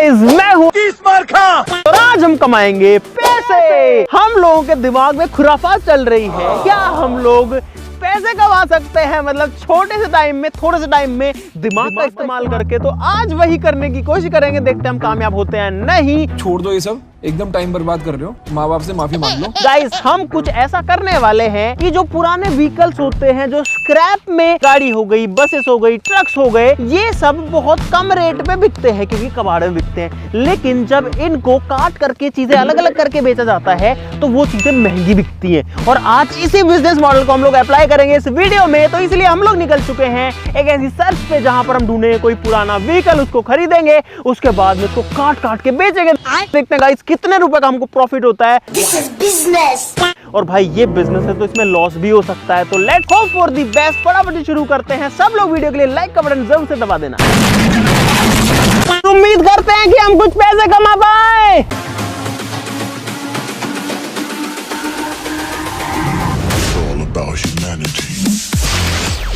Guys, मैं हूँ और आज हम कमाएंगे पैसे। हम लोगों के दिमाग में खुराफात चल रही है, क्या हम लोग पैसे कमा सकते हैं, मतलब छोटे से टाइम में, थोड़े से टाइम में दिमाग का इस्तेमाल करके। तो आज वही करने की कोशिश करेंगे, देखते हैं हम कामयाब होते हैं नहीं। छोड़ दो ये सब, एकदम टाइम बर्बाद कर रहे हो। माँ बाप से माफी मांग लो। गाइस, हम कुछ ऐसा करने वाले हैं कि जो पुराने व्हीकल्स होते हैं, जो स्क्रैप में गाड़ी हो गई, बसेस हो गई, ट्रक्स हो गए, ये सब बहुत कम रेट पे बिकते हैं क्योंकि कबाड़ में बिकते हैं। लेकिन जब इनको काट करके चीजें अलग अलग करके बेचा जाता है तो वो चीजें महंगी बिकती हैं। और आज इसी बिजनेस मॉडल को हम लोग अप्लाई करेंगे इस वीडियो में। तो इसलिए हम लोग निकल चुके हैं एक ऐसी सर्च पे जहां पर हम ढूंढेंगे कोई पुराना व्हीकल, उसको खरीदेंगे, उसके बाद में उसको काट काट के बेचेंगे। देखते हैं गाइस कितने रुपए का हमको प्रॉफिट होता है। This is business. और भाई ये बिजनेस है तो इसमें लॉस भी हो सकता है। तो let's hope for the best. फटाफट शुरू करते हैं। सब लोग वीडियो के लिए लाइक का बटन जरूर से दबा देना। उम्मीद करते हैं कि हम कुछ पैसे कमा पाए।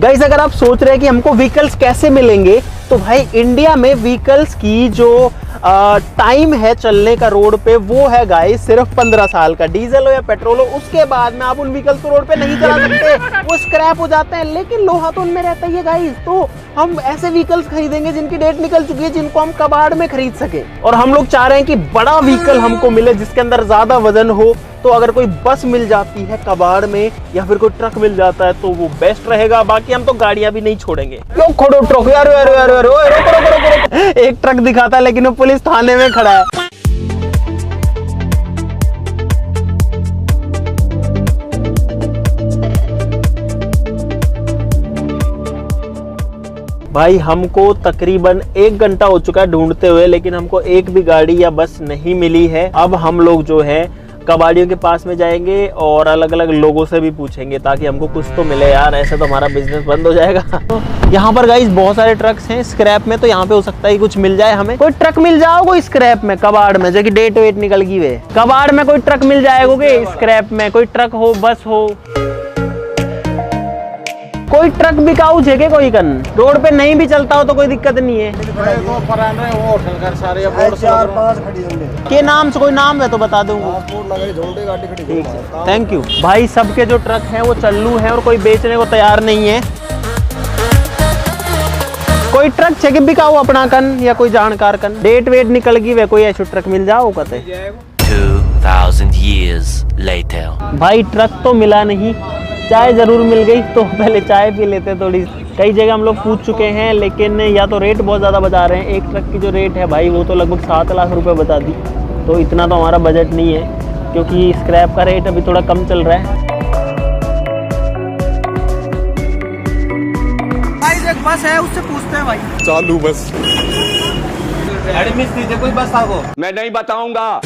गाइस, अगर आप सोच रहे हैं कि हमको व्हीकल्स कैसे मिलेंगे, तो भाई इंडिया में व्हीकल्स की जो टाइम है चलने का रोड पे, वो है गाइस सिर्फ 15 साल का। डीजल हो या पेट्रोल हो, उसके बाद में आप उन व्हीकल्स को रोड पे नहीं चला सकते, वो स्क्रैप हो जाते हैं। लेकिन लोहा तो उनमें रहता ही है गाइस। तो हम ऐसे व्हीकल्स खरीदेंगे जिनकी डेट निकल चुकी है, जिनको हम कबाड़ में खरीद सके। और हम लोग चाह रहे हैं कि बड़ा व्हीकल हमको मिले जिसके अंदर ज्यादा वजन हो। तो अगर कोई बस मिल जाती है कबाड़ में या फिर कोई ट्रक मिल जाता है तो वो बेस्ट रहेगा। बाकी हम तो गाड़ियां भी नहीं छोड़ेंगे। क्यों खोड़ो ट्रक, यार यार यार यार, रोको। एक ट्रक दिखाता है लेकिन वो पुलिस थाने में खड़ा है। भाई हमको तकरीबन 1 घंटा हो चुका है ढूंढते हुए, लेकिन हमको एक भी गाड़ी या बस नहीं मिली है। अब हम लोग जो है कबाड़ियों के पास में जाएंगे और अलग अलग लोगों से भी पूछेंगे ताकि हमको कुछ तो मिले यार, ऐसे तो हमारा बिजनेस बंद हो जाएगा। यहाँ पर गाइस बहुत सारे ट्रक्स हैं स्क्रैप में, तो यहाँ पे हो सकता है कुछ मिल जाए हमें। कोई ट्रक मिल जाओ कोई स्क्रैप में, कबाड़ में, जो कि डेट वेट निकल गई वे, कबाड़ में कोई ट्रक मिल जाएगा। स्क्रैप में कोई ट्रक हो, बस हो, कोई ट्रक बिकाऊ है कोई कन रोड पे नहीं भी चलता हो तो कोई दिक्कत नहीं है। के नाम से कोई नाम है तो बता दूंगा। थैंक यू भाई। सबके जो ट्रक हैं वो चल्लू हैं और कोई बेचने को तैयार नहीं है। कोई ट्रक छे बिकाऊ अपना कन या कोई जानकार कन, डेट वेट निकल गई वे, कोई ऐसा ट्रक मिल जाओ कहते। 2000 years later. भाई ट्रक तो मिला नहीं, चाय जरूर मिल गई, तो पहले चाय पी लेते थोड़ी। कई जगह हम लोग पूछ चुके हैं लेकिन या तो रेट बहुत ज़्यादा बता रहे हैं। एक ट्रक की जो रेट है भाई वो तो लगभग 7 लाख रुपए बता दी। तो इतना तो हमारा बजट नहीं है क्योंकि स्क्रैप का रेट अभी थोड़ा कम चल रहा है। भाई एक बस है, उससे पूछते हैं भाई। चालू बस एडमिट दीजिए, कोई बस आपको मैं नहीं बताऊंगा।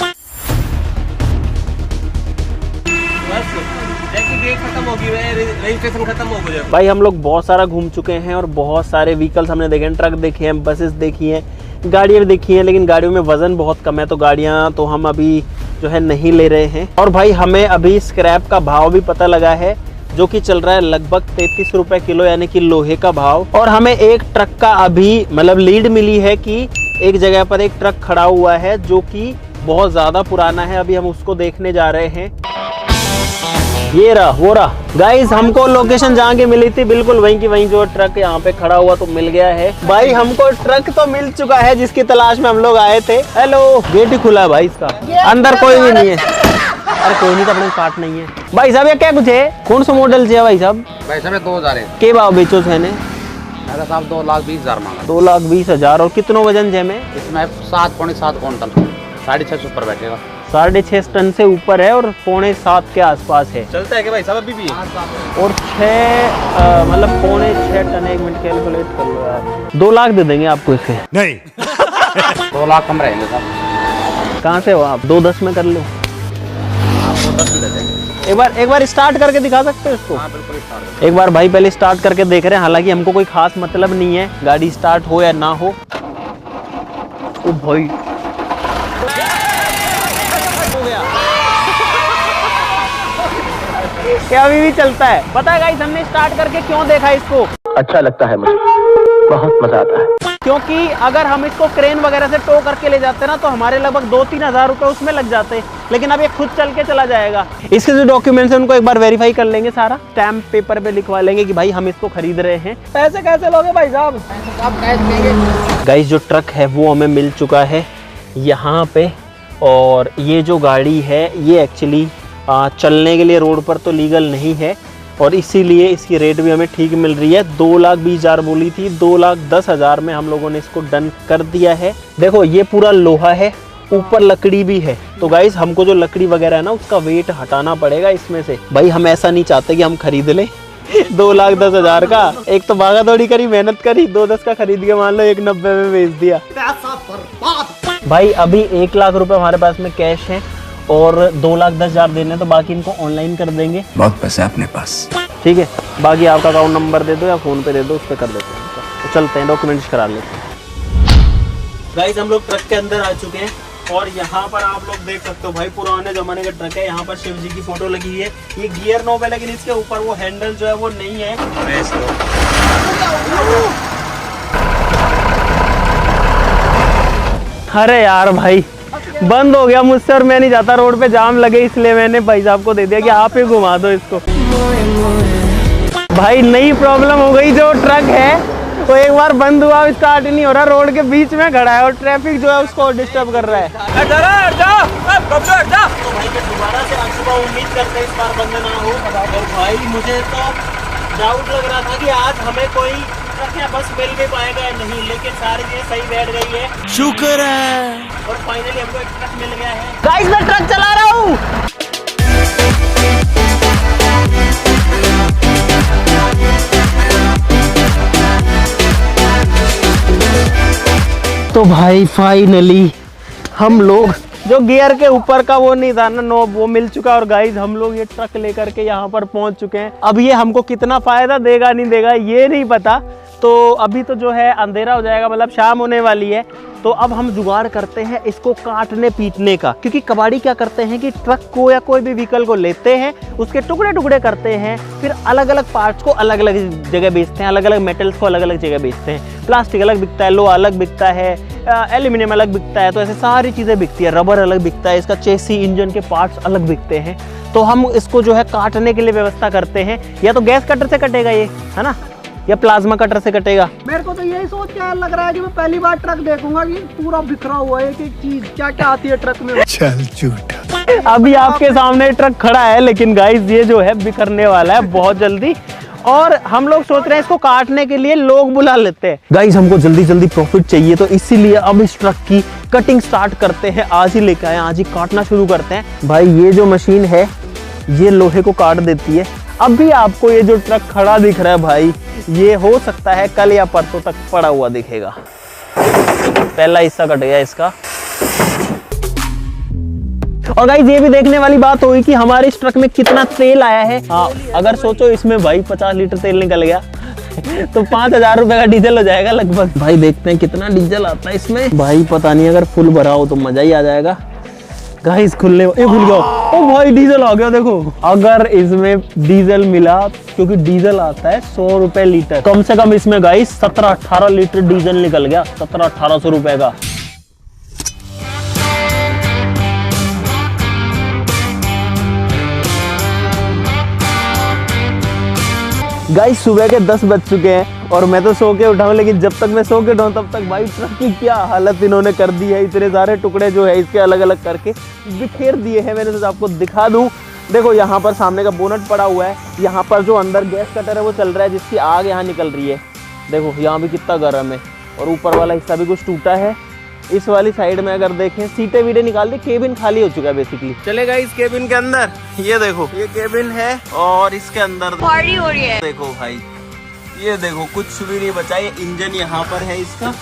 खत्म होगी, रजिस्ट्रेशन खत्म हो गया। भाई हम लोग बहुत सारा घूम चुके हैं और बहुत सारे व्हीकल्स हमने देखे हैं, ट्रक देखे हैं, बसेस देखी हैं, गाड़ियाँ भी देखी हैं, लेकिन गाड़ियों में वजन बहुत कम है तो गाड़ियाँ तो हम अभी जो है नहीं ले रहे हैं। और भाई हमें अभी स्क्रैप का भाव भी पता लगा है जो कि चल रहा है लगभग 33 रुपए किलो, यानी कि लोहे का भाव। और हमें एक ट्रक का अभी मतलब लीड मिली है कि एक जगह पर एक ट्रक खड़ा हुआ है जो कि बहुत ज्यादा पुराना है। अभी हम उसको देखने जा रहे हैं। ये रहा वो रहा गाइस, हमको लोकेशन जहाँ की मिली थी बिल्कुल वहीं की वहीं जो ट्रक यहाँ पे खड़ा हुआ तो मिल गया है। भाई हमको ट्रक तो मिल चुका है जिसकी तलाश में हम लोग आए थे। हेलो, गेट ही खुला है भाई इसका, अंदर कोई भी नहीं है। अरे कोई नहीं तो अपने काट नहीं है। भाई साहब ये क्या कुछ है, कौन सा मॉडल चाहिए भाई साहब? भाई साहब 2000 है। के भाव बेचो थे ने? मेरा साहब 2,20,000 मांगा। 2,20,000। और कितनों वजन है में? इसमें 7.7 क्विंटल, 6.5 ऊपर बैठेगा। 6.5 टन से ऊपर है और 6.25 के आसपास है। चलता है कि भाई साहब अभी भी? और 6 मतलब 6.25 टन। 1 मिनट कैलकुलेट कर लो यार। 2 लाख दे देंगे आपको इसके। नहीं 2 लाख कम रहेंगे साहब। कहाँ से हो आप? 2.10 में कर लो। आपको 10 भी दे देंगे। एक बार स्टार्ट करके दिखा सकते हो इसको? हाँ बिल्कुल स्टार्ट। एक बार भाई पहले स्टार्ट करके देख रहे हैं। हालांकि हमको कोई खास मतलब नहीं है गाड़ी स्टार्ट हो या ना हो। ओ भाई क्या अभी भी चलता है? पता है गाइस हमने स्टार्ट करके क्यों देखा इसको? अच्छा लगता है मुझे, बहुत मजा आता है। क्योंकि अगर हम इसको क्रेन वगैरह से टो करके ले जाते हैं ना तो हमारे लगभग 2-3 हज़ार रुपये उसमें लग जाते, लेकिन अब ये खुद चल के चला जाएगा। इसके जो डॉक्यूमेंट्स हैं उनको एक बार वेरीफाई कर लेंगे, सारा स्टैम्प पेपर पे लिखवा लेंगे कि भाई हम इसको खरीद रहे हैं। पैसे कैसे लोगे भाई साहब? गाइस जो ट्रक है वो हमें मिल चुका है यहाँ पे, और ये जो गाड़ी है ये एक्चुअली चलने के लिए रोड पर तो लीगल नहीं है, और इसीलिए इसकी रेट भी हमें ठीक मिल रही है। 2,20,000 बोली थी, 2,10,000 में हम लोगों ने इसको डन कर दिया है। देखो ये पूरा लोहा है, ऊपर लकड़ी भी है, तो गाइस हमको जो लकड़ी वगैरह है ना उसका वेट हटाना पड़ेगा इसमें से। भाई हम ऐसा नहीं चाहते कि हम खरीद लें 2,10,000 का, एक तो भागा दौड़ी करी, मेहनत करी, 2,10 का खरीद के मान लो 1,90 में बेच दिया। भाई अभी 1 लाख रुपए हमारे पास में कैश है और 2,10,000 देने, तो बाकी इनको ऑनलाइन कर देंगे। बहुत पैसे अपने पास, ठीक है, बाकी आपका अकाउंट नंबर दे दो या फोन पे दे दो, उस पर कर देते हैं। तो चलते हैं, डॉक्यूमेंट्स करा लेते हैं। गाइस हम लोग ट्रक के अंदर आ चुके हैं और यहाँ पर आप लोग देख सकते हो भाई पुराने जमाने का ट्रक है। यहाँ पर शिव जी की फोटो लगी है। ये गियर नॉब है, लेकिन इसके ऊपर वो हैंडल जो है वो नहीं है। अरे यार भाई बंद हो गया मुझसे, और मैं नहीं जाता रोड पे जाम लगे, इसलिए मैंने भाई साहब को दे दिया कि आप ही घुमा दो इसको। भाई नई प्रॉब्लम हो गई, जो ट्रक है तो एक बार बंद हुआ, स्टार्ट ही नहीं हो रहा, रोड के बीच में खड़ा है और ट्रैफिक जो है उसको डिस्टर्ब कर रहा है। तो भाई मैं दोबारा से आज सुबह उम्मीद करते इस बार बंद ना हो। और भाई मुझे तो डाउट लग रहा था कि आज हमें कोई ट्रक या बस मिल भी पाएगा या नहीं, लेकिन सारी चीजें सही बैठ गई है, शुक्र है। और फाइनली हमको एक ट्रक मिल गया है। गाइस मैं ट्रक चला रहा हूँ। तो भाई फाइनली हम लोग जो गियर के ऊपर का वो नहीं था ना नॉब, वो मिल चुका। और गाइस हम लोग ये ट्रक लेकर के यहाँ पर पहुँच चुके हैं। अब ये हमको कितना फायदा देगा नहीं देगा ये नहीं पता, तो अभी तो जो है अंधेरा हो जाएगा, मतलब शाम होने वाली है। तो अब हम जुगाड़ करते हैं इसको काटने पीटने का, क्योंकि कबाड़ी क्या करते हैं कि ट्रक को या कोई भी व्हीकल को लेते हैं, उसके टुकड़े टुकड़े करते हैं, फिर अलग अलग पार्ट्स को अलग अलग जगह बेचते हैं, अलग अलग मेटल्स को अलग अलग जगह बेचते हैं। प्लास्टिक अलग बिकता है, लोहा अलग बिकता है, एल्यूमिनियम अलग बिकता है, तो ऐसे सारी चीज़ें बिकती है। रबर अलग बिकता है, इसका चेसी इंजन के पार्ट्स अलग बिकते हैं। तो हम इसको जो है काटने के लिए व्यवस्था करते हैं, या तो गैस कटर से कटेगा ये, है ना, या प्लाज्मा कटर से कटेगा। मेरे को तो यही सोच के लग रहा है कि मैं पहली बार ट्रक देखूंगा कि पूरा बिखरा हुआ है, एक चीज क्या क्या आती है ट्रक में। चल झूठा। अभी आपके सामने ट्रक खड़ा है, लेकिन गाइस ये जो है बिखरने वाला है बहुत जल्दी, और हम लोग सोच रहे हैं इसको काटने के लिए लोग बुला लेते हैं। गाइस हमको जल्दी जल्दी प्रॉफिट चाहिए, तो इसीलिए अब इस ट्रक की कटिंग स्टार्ट करते हैं। आज ही लेकर आए, आज ही काटना शुरू करते हैं। भाई ये जो मशीन है ये लोहे को काट देती है। अभी आपको ये जो ट्रक खड़ा दिख रहा है भाई, ये हो सकता है कल या परसों तक पड़ा हुआ दिखेगा। पहला हिस्सा कट गया इसका। और गाइस ये भी देखने वाली बात होगी कि हमारे इस ट्रक में कितना तेल आया है। हाँ, अगर सोचो इसमें भाई 50 लीटर तेल निकल गया तो 5,000 रुपए का डीजल हो जाएगा लगभग। भाई देखते हैं कितना डीजल आता है इसमें। भाई पता नहीं, अगर फुल भरा हो तो मजा ही आ जाएगा। गाइस खुल गया। ओ भाई डीजल आ गया देखो। अगर इसमें डीजल मिला, क्योंकि डीजल आता है 100 रुपए लीटर, कम से कम इसमें गाइस 17-18 लीटर डीजल निकल गया, 1700-1800 रुपए का। गाइस सुबह के 10 बज चुके हैं और मैं तो सो के उठा हूँ, लेकिन जब तक मैं सो के उठाऊँ तब तक भाई ट्रक की क्या हालत इन्होंने कर दी है। इतने सारे टुकड़े जो है इसके अलग अलग करके बिखेर दिए हैं। मैंने तो आपको दिखा दूँ, देखो यहाँ पर सामने का बोनट पड़ा हुआ है, यहाँ पर जो अंदर गैस कटर है वो चल रहा है, जिसकी आग यहाँ निकल रही है। देखो यहाँ भी कितना गर्म है, और ऊपर वाला हिस्सा भी कुछ टूटा है। इस वाली साइड में अगर देखें, सीटें वीटें निकाल दी, केबिन खाली हो चुका है बेसिकली। चलेगा इस केबिन के अंदर, ये देखो ये केबिन है और इसके अंदर पार्टी हो रही है। देखो भाई ये देखो कुछ भी नहीं बचा, ये इंजन यहाँ पर है इसका।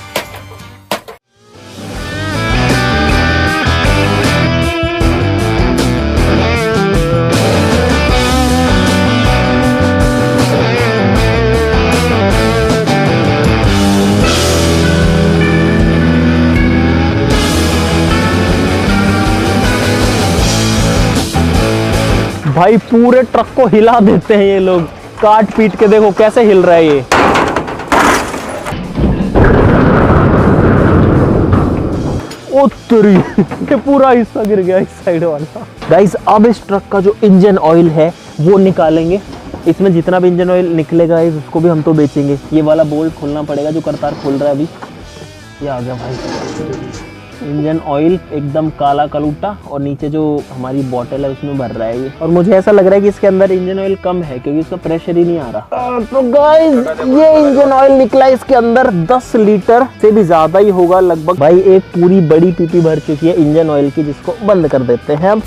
भाई पूरे ट्रक को हिला देते हैं ये लोग, काट पीट के। देखो कैसे हिल रहा है ये। ओ तेरी ये पूरा हिस्सा गिर गया इस साइड वाला। गाइस अब इस ट्रक का जो इंजन ऑयल है वो निकालेंगे। इसमें जितना भी इंजन ऑयल निकलेगा उसको भी हम तो बेचेंगे। ये वाला बोल्ट खोलना पड़ेगा जो करतार खोल रहा है अभी। ये आ गया भाई इंजन ऑयल एकदम काला कलूटा, और नीचे जो हमारी बोतल है उसमें भर रहा है ये। और मुझे ऐसा लग रहा है कि इसके अंदर इंजन ऑयल कम है क्योंकि इसका प्रेशर ही नहीं आ रहा। तो गाइस ये इंजन ऑयल निकला इसके अंदर 10 लीटर से भी ज्यादा ही होगा लगभग। भाई एक पूरी बड़ी पीपी भर चुकी है इंजन ऑयल की, जिसको बंद कर देते हैं हम।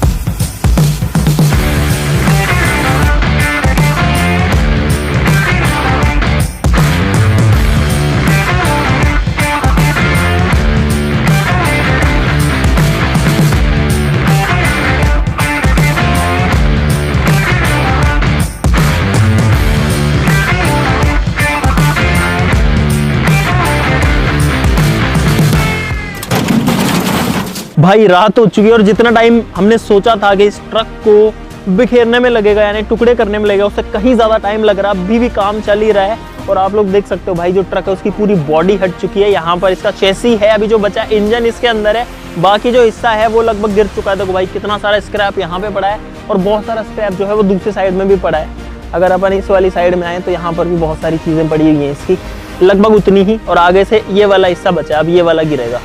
भाई रात हो चुकी है और जितना टाइम हमने सोचा था कि इस ट्रक को बिखेरने में लगेगा यानी टुकड़े करने में लगेगा उससे कहीं ज्यादा टाइम लग रहा है। अभी भी काम चल ही रहा है और आप लोग देख सकते हो भाई जो ट्रक है उसकी पूरी बॉडी हट चुकी है। यहाँ पर इसका चेसी है, अभी जो बचा इंजन इसके अंदर है, बाकी जो हिस्सा है वो लगभग गिर चुका है। देखो भाई कितना सारा स्क्रैप यहाँ पे पड़ा है और बहुत सारा स्क्रैप जो है वो दूसरी साइड में भी पड़ा है। अगर अपन इस वाली साइड में आए तो यहाँ पर भी बहुत सारी चीजें पड़ी हुई हैं इसकी, लगभग उतनी ही। और आगे से ये वाला हिस्सा बचा है, अब ये वाला गिरेगा।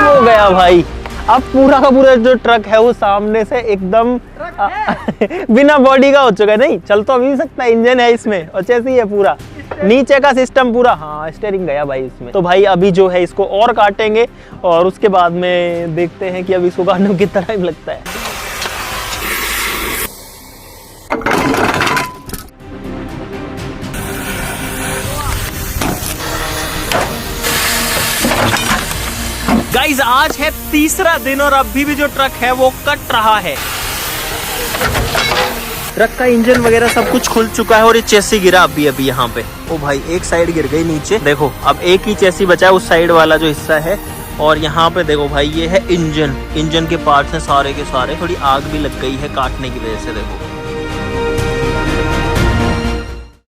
हो गया भाई, अब पूरा का पूरा जो ट्रक है वो सामने से एकदम बिना बॉडी का हो चुका है। नहीं चल तो अभी भी सकता है, इंजन है इसमें और चेसी है पूरा, नीचे का सिस्टम पूरा। हाँ स्टीयरिंग गया भाई इसमें। तो भाई अभी जो है इसको और काटेंगे और उसके बाद में देखते हैं कि अभी इसको काटने में कितना टाइम लगता है। गाइस आज है तीसरा दिन और अभी भी जो ट्रक है वो कट रहा है। ट्रक का इंजन वगैरह सब कुछ खुल चुका है और ये चेसी गिरा अभी यहाँ पे। ओ भाई एक साइड गिर गई नीचे, देखो अब एक ही चेसी बचा है उस साइड वाला जो हिस्सा है। और यहाँ पे देखो भाई ये है इंजन के पार्ट्स हैं सारे के सारे। थोड़ी आग भी लग गई है काटने की वजह से। देखो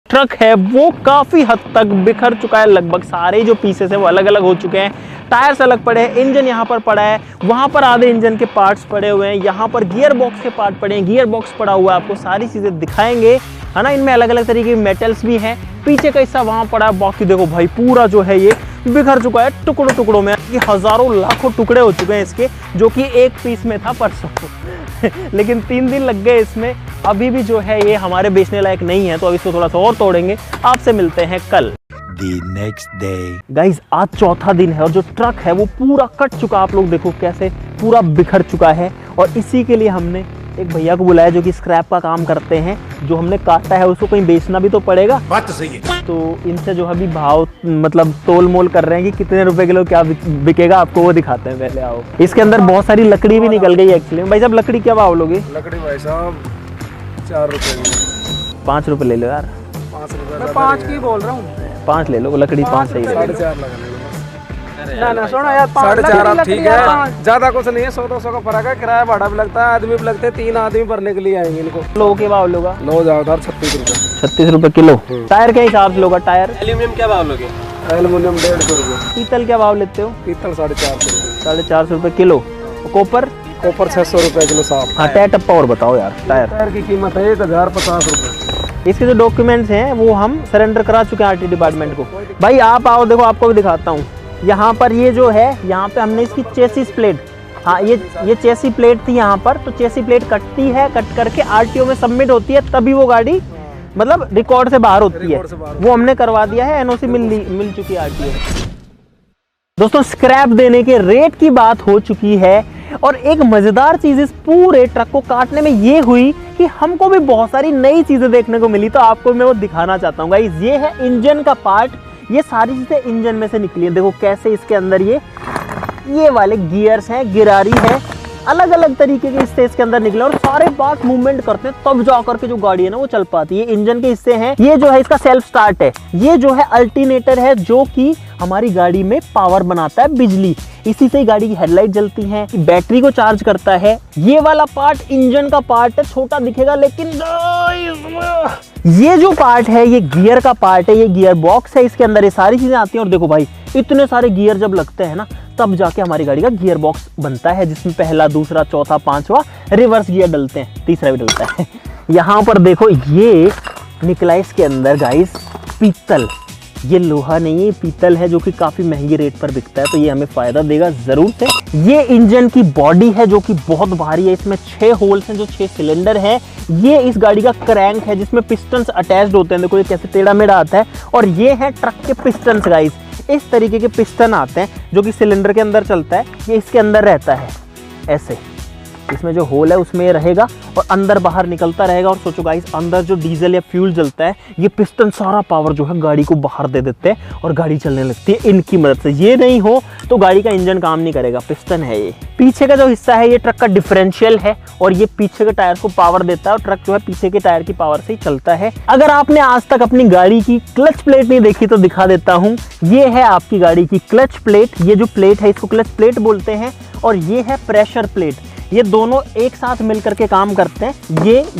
ट्रक है वो काफी हद तक बिखर चुका है, लगभग सारे जो पीसेस है वो अलग अलग हो चुके हैं। टायर्स अलग पड़े हैं, इंजन यहाँ पर पड़ा है, वहां पर आधे इंजन के पार्ट्स पड़े हुए हैं, यहाँ पर गियर बॉक्स के पार्ट पड़े हैं, गियर बॉक्स पड़ा हुआ है। आपको सारी चीजें दिखाएंगे है ना, इनमें अलग अलग तरीके के मेटल्स भी हैं। पीछे का हिस्सा वहां पड़ा है, बाकी देखो भाई पूरा जो है ये बिखर चुका है टुकड़ों टुकड़ों में। ये हजारों लाखों टुकड़े हो चुके हैं इसके, जो कि एक पीस में था परसों लेकिन 3 दिन लग गए इसमें। अभी भी जो है ये हमारे बेचने लायक नहीं है, तो अब इसको थोड़ा सा और तोड़ेंगे। आपसे मिलते हैं कल। The next day. गाइज आज चौथा दिन है और जो ट्रक है वो पूरा कट चुका। आप लोग देखो कैसे पूरा बिखर चुका है। और इसी के लिए हमने एक भैया को बुलाया जो कि स्क्रैप का काम करते हैं। जो हमने काटा है उसको कहीं बेचना भी तो पड़ेगा, बात तो सही है। तो इनसे जो अभी भाव मतलब तोल मोल कर रहे हैं कि कितने रुपए किलो क्या बिकेगा, आपको वो दिखाते हैं। पहले आओ। इसके अंदर बहुत सारी लकड़ी भी निकल गई एक्चुअली। भाई साहब लकड़ी क्या भाव लोगे? लकड़ी भाई साहब 4 रुपए। 5 रुपए ले लो यार। 5 रुपए मैं 5 की बोल रहा हूँ। 5 ले लो, लकड़ी 5 सही है। 4.5 लगा ना सुनो यार 4.5 ठीक है, ज्यादा कुछ नहीं है। 100-200 का फर्क है, किराया भाड़ा भी लगता है, आदमी भी लगते हैं। 3 आदमी भरने के लिए आएंगे इनको। लो के भाव लोगा? लो जाओ 36 रुपए। 36 रुपए किलो। टायर के हिसाब से लोगा? टायर एल्यूमिनियम क्या भाव लोगे? एल्युमिनियम 150 रुपए। पीतल क्या भाव लेते हो? पीतल 450 रुपए। 450 रुपए किलो। कॉपर? कॉपर 600 रुपए किलो साफ। हाँ टायर टप्पा और बताओ यार। टायर की कीमत है 1050 रुपए। इसके जो डॉक्यूमेंट्स हैं वो हम सरेंडर करा चुके हैं आरटी डिपार्टमेंट को। भाई आप आओ, देखो आपको भी दिखाता हूँ। यहाँ पर ये जो है, यहाँ पे हमने इसकी चेसिस प्लेट, हाँ ये चेसी प्लेट थी यहाँ पर। तो चेसी प्लेट कटती है, कट करके आरटीओ में सबमिट होती है, तभी वो गाड़ी मतलब रिकॉर्ड से बाहर होती है। वो हमने करवा दिया है, एनओसी मिल चुकी है आरटीओ। दोस्तों स्क्रैप देने के रेट की बात हो चुकी है। और एक मजेदार चीज इस पूरे ट्रक को काटने में ये हुई कि हमको भी बहुत सारी नई चीजें देखने को मिली। तो आपको मैं वो दिखाना चाहता हूँ गाइस। ये है इंजन का पार्ट, ये सारी चीजें इंजन में से निकली है। देखो कैसे इसके अंदर ये वाले गियर्स हैं, गिरारी है, अलग अलग तरीके के हिस्से इसके अंदर निकले और सारे पार्ट मूवमेंट करते हैं तब जाकर के जो गाड़ी है ना वो चल पाती है। इंजन के हिस्से हैं, ये जो है इसका सेल्फ स्टार्ट है, ये जो है अल्टरनेटर है जो कि हमारी गाड़ी में पावर बनाता है, बिजली, इसी से ही गाड़ी की हेडलाइट जलती है, बैटरी को चार्ज करता है। ये वाला पार्ट इंजन का पार्ट है, छोटा दिखेगा लेकिन ये जो पार्ट है ये गियर का पार्ट है, ये गियर बॉक्स है, इसके अंदर ये सारी चीजें आती हैं। और देखो भाई इतने सारे गियर जब लगते हैं ना, तब जाके हमारी गाड़ी का गियर बॉक्स बनता है, जिसमें पहला, दूसरा, चौथा, पांचवा रिवर्स गियर डलते हैं, तीसरा भी डलता है। यहाँ पर देखो ये निकला इसके अंदर गाइस पीतल, ये लोहा नहीं है, पीतल है, जो कि काफी महंगी रेट पर बिकता है, तो ये हमें फायदा देगा जरूर से। ये इंजन की बॉडी है जो कि बहुत भारी है, इसमें 6 होल्स हैं जो 6 सिलेंडर है। ये इस गाड़ी का क्रैंक है जिसमें पिस्टन्स अटैच्ड होते हैं, देखो ये कैसे टेढ़ा मेढ़ा आता है। और ये है ट्रक के पिस्टन्स गाइस, इस तरीके के पिस्टन आते हैं जो कि सिलेंडर के अंदर चलता है, ये इसके अंदर रहता है ऐसे, इसमें जो होल है उसमें ये रहेगा और अंदर बाहर निकलता रहेगा। और सोचो गाइस, अंदर जो डीजल या फ्यूल जलता है, ये पिस्टन सारा पावर जो है गाड़ी को बाहर दे देते हैं और गाड़ी चलने लगती है इनकी मदद से। ये नहीं हो तो गाड़ी का इंजन काम नहीं करेगा, पिस्टन है ये। पीछे का जो हिस्सा है ये ट्रक का डिफरेंशियल है और ये पीछे के टायर को पावर देता है और ट्रक जो है पीछे के टायर की पावर से ही चलता है। अगर आपने आज तक अपनी गाड़ी की क्लच प्लेट नहीं देखी तो दिखा देता हूँ। ये है आपकी गाड़ी की क्लच प्लेट, ये जो प्लेट है इसको क्लच प्लेट बोलते हैं, और ये है प्रेशर प्लेट। ये दोनों एक साथ मिलकर के काम करते हैं।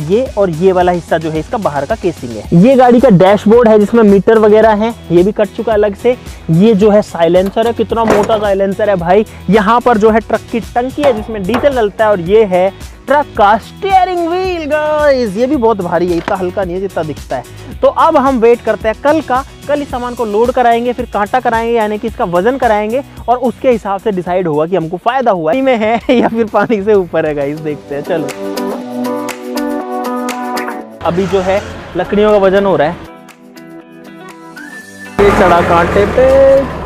ये और ये वाला हिस्सा जो है इसका बाहर का केसिंग है। ये गाड़ी का डैशबोर्ड है जिसमें मीटर वगैरह है, ये भी कट चुका अलग से। ये जो है साइलेंसर है, कितना मोटा साइलेंसर है भाई। यहाँ पर जो है ट्रक की टंकी है जिसमें डीजल डलता है, और ये है ट्रक का स्टीयरिंग व्हील गाइस, ये भी बहुत भारी है, इतना हल्का नहीं है जितना दिखता है। तो अब हम वेट करते हैं कल का। कल इस सामान को लोड कराएंगे, फिर कांटा कराएंगे, यानी कि इसका वजन कराएंगे, और उसके हिसाब से डिसाइड होगा कि हमको फायदा हुआ में है या फिर पानी से ऊपर है गाइस। देखते हैं, चलो। अभी जो है लकड़ियों का वजन हो रहा है, ये चढ़ा कांटे पे।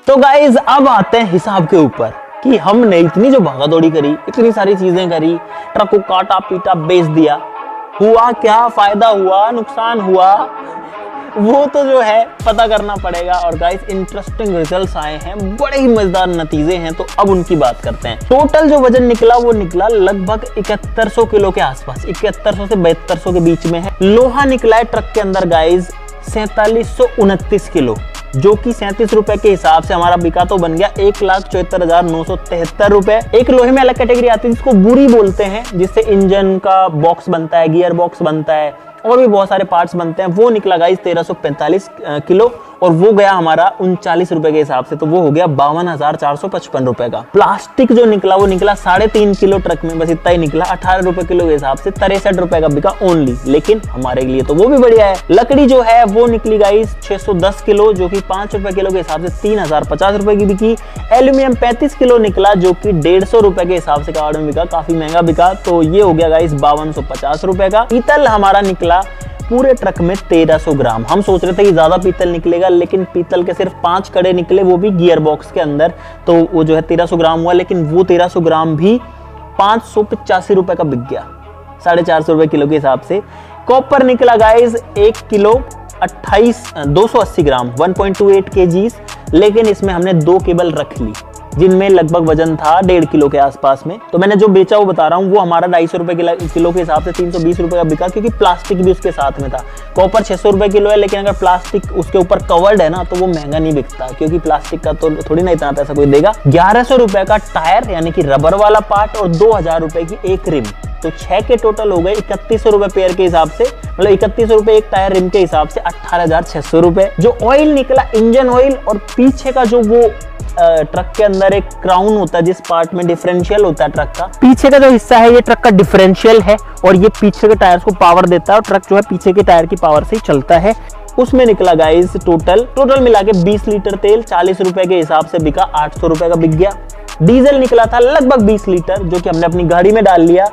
तो गाइज अब आते हैं हिसाब के ऊपर कि हमने इतनी जो भागा दौड़ी करी, इतनी सारी चीजें करी, ट्रक को काटा पीटा बेच दिया, हुआ क्या, फायदा हुआ, नुकसान हुआ, वो तो जो है पता करना पड़ेगा। और गाइस इंटरेस्टिंग रिजल्ट्स आए हैं, बड़े ही मजेदार नतीजे हैं, तो अब उनकी बात करते हैं। टोटल जो वजन निकला वो निकला लगभग 7100 किलो के आसपास, 7100 से 7200 के बीच में है। लोहा निकला है ट्रक के अंदर गाइस 4729 किलो, जो कि 37 रुपए के हिसाब से हमारा बिका तो बन गया 1,74,973 रुपए। एक लोहे में अलग कैटेगरी आती है जिसको बुरी बोलते हैं, जिससे इंजन का बॉक्स बनता है, गियर बॉक्स बनता है, और भी बहुत सारे पार्ट्स बनते हैं। वो निकला गाइस 1345 किलो, और वो गया हमारा 39 रुपए के हिसाब से, तो वो हो गया 52,455 रुपए का। प्लास्टिक जो निकला वो निकला 3.5 किलो ट्रक में, बस इतना ही निकला, 18 रुपए किलो के हिसाब से 63 रुपए का बिका ओनली, लेकिन हमारे लिए तो वो भी बढ़िया है। लकड़ी जो है वो निकली गाइस 610 किलो, जो कि 5 रुपए किलो के हिसाब से 3050 रुपए की बिकी। एल्यूमिनियम 35 किलो निकला, जो कि 150 रुपए के हिसाब से कार्ड में बिका, काफी महंगा बिका, तो ये हो गया गाइस 5250 रुपए का। पीतल हमारा निकला पूरे ट्रक में 1300 ग्राम। हम सोच रहे थे कि ज्यादा पीतल निकलेगा, लेकिन पीतल के सिर्फ 5 कड़े निकले, वो भी गियर बॉक्स के अंदर, तो वो जो है 1300 ग्राम हुआ, लेकिन वो 1300 ग्राम भी 585 रुपए का बिक गया, 450 रुपए किलो के हिसाब से। कॉपर निकला गाइस 1 किलो 280 ग्राम 1.28 kg, लेकिन इसमें हमने 2 केबल रख ली जिनमें लगभग वजन था 1.5 किलो के आसपास में। तो मैंने जो बेचा वो बता रहा हूँ, वो हमारा 250 रुपए किलो के हिसाब से 320 रुपए का बिका, क्योंकि प्लास्टिक भी उसके साथ में था। कॉपर 600 रुपए किलो है, लेकिन अगर प्लास्टिक उसके ऊपर कवर्ड है ना, तो वो महंगा नहीं बिकता, क्योंकि प्लास्टिक का तो थोड़ी ना इतना पैसा कोई देगा। 1100 रुपए का टायर यानी कि रबर वाला पार्ट, और 2000 रुपए की एक रिम, तो 6 के टोटल हो गए 3100 रुपए पेयर के हिसाब से, मतलब 3100 रुपए एक टायर रिम के हिसाब से 18,600 रुपए। जो ऑयल निकला इंजन ऑयल, और पीछे का जो वो ट्रक के अंदर एक क्राउन होता है जिस पार्ट में डिफरेंशियल होता है ट्रक का, पीछे का जो हिस्सा है ये ट्रक का डिफरेंशियल है, और ये पीछे के टायर्स को पावर देता है, और ट्रक जो है पीछे के टायर की पावर से ही चलता है। उसमें निकला गाइस टोटल मिला के 20 लीटर तेल 40 रुपए के हिसाब से बिका, 800 रुपए का बिक गया। डीजल निकला था लगभग 20 लीटर, जो कि हमने अपनी गाड़ी में डाल लिया,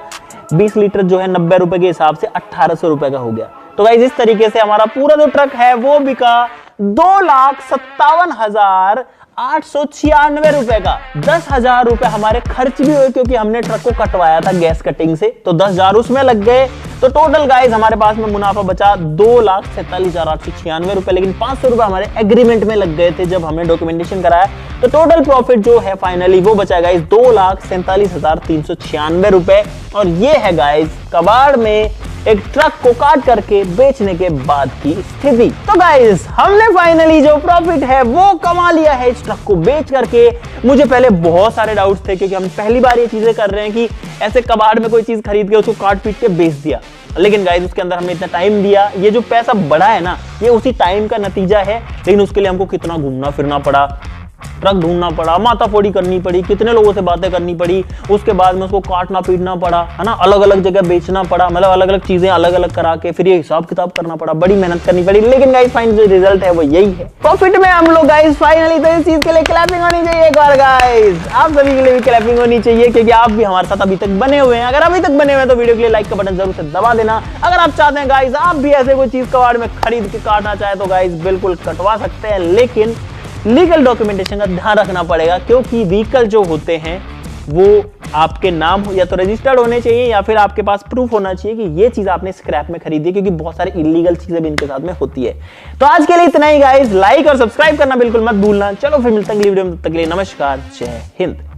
20 लीटर जो है 90 रुपए के हिसाब से 1800 रुपए का हो गया। तो गाइस इस तरीके से हमारा पूरा जो ट्रक है वो बिका 2,57,896 रुपए का। 10,000 रुपए हमारे खर्च भी हुए, क्योंकि हमने ट्रक को कटवाया था गैस कटिंग से, तो 10,000 उसमें लग गए। तो टोटल गाइस हमारे पास में मुनाफा बचा 2,47,896 रुपए, लेकिन 500 रुपए हमारे एग्रीमेंट में लग गए थे जब हमने डॉक्यूमेंटेशन कराया। तो टोटल प्रॉफिट जो है फाइनली वो बचा गाइस 2,47,396 रुपए। और ये है गाइस कबाड़ में एक ट्रक को काट करके बेचने के बाद की स्थिति। तो गाइस हमने फाइनली जो प्रॉफिट है वो कमा लिया है इस ट्रक को बेच करके। मुझे पहले बहुत सारे डाउट्स थे क्योंकि हम पहली बार ये चीजें कर रहे हैं कि ऐसे कबाड़ में कोई चीज खरीद के उसको काट पीट के बेच दिया, लेकिन गाइस उसके अंदर हमने इतना टाइम दिया, ये जो पैसा बढ़ा है ना ये उसी टाइम का नतीजा है। लेकिन उसके लिए हमको कितना घूमना फिरना पड़ा, ट्रक ढूंढना पड़ा, माथाफोड़ी करनी पड़ी, कितने लोगों से बातें करनी पड़ी, उसके बाद में उसको काटना पीटना पड़ा, है ना, अलग अलग जगह बेचना पड़ा, मतलब अलग अलग चीजें अलग अलग करा के फिर ये हिसाब किताब करना पड़ा, बड़ी मेहनत करनी पड़ी। लेकिन गाइस फाइनल जो रिजल्ट है वो यही है, प्रॉफिट में हम लोग गाइस फाइनली। तो इस चीज के लिए क्लैपिंग होनी चाहिए एक बार गाइस, आप सभी के लिए भी क्लैपिंग होनी चाहिए क्योंकि आप भी हमारे साथ अभी तक बने हुए हैं। अगर अभी तक बने हुए हैं तो वीडियो के लिए लाइक का बटन जरूर से दबा देना। अगर आप चाहते हैं गाइस आप भी ऐसे कोई चीज कबाड़ में खरीद के काटना चाहे तो गाइस बिल्कुल कटवा सकते हैं, लेकिन लीगल डॉक्यूमेंटेशन का ध्यान रखना पड़ेगा क्योंकि व्हीकल जो होते हैं वो आपके नाम हो या तो रजिस्टर्ड होने चाहिए या फिर आपके पास प्रूफ होना चाहिए कि ये चीज आपने स्क्रैप में खरीदी है, क्योंकि बहुत सारी इलीगल चीजें भी इनके साथ में होती है। तो आज के लिए इतना ही गाइस, लाइक और सब्सक्राइब करना बिल्कुल मत भूलना। चलो फिर मिलते हैं अगली वीडियो में, तब तक के लिए नमस्कार, जय हिंद।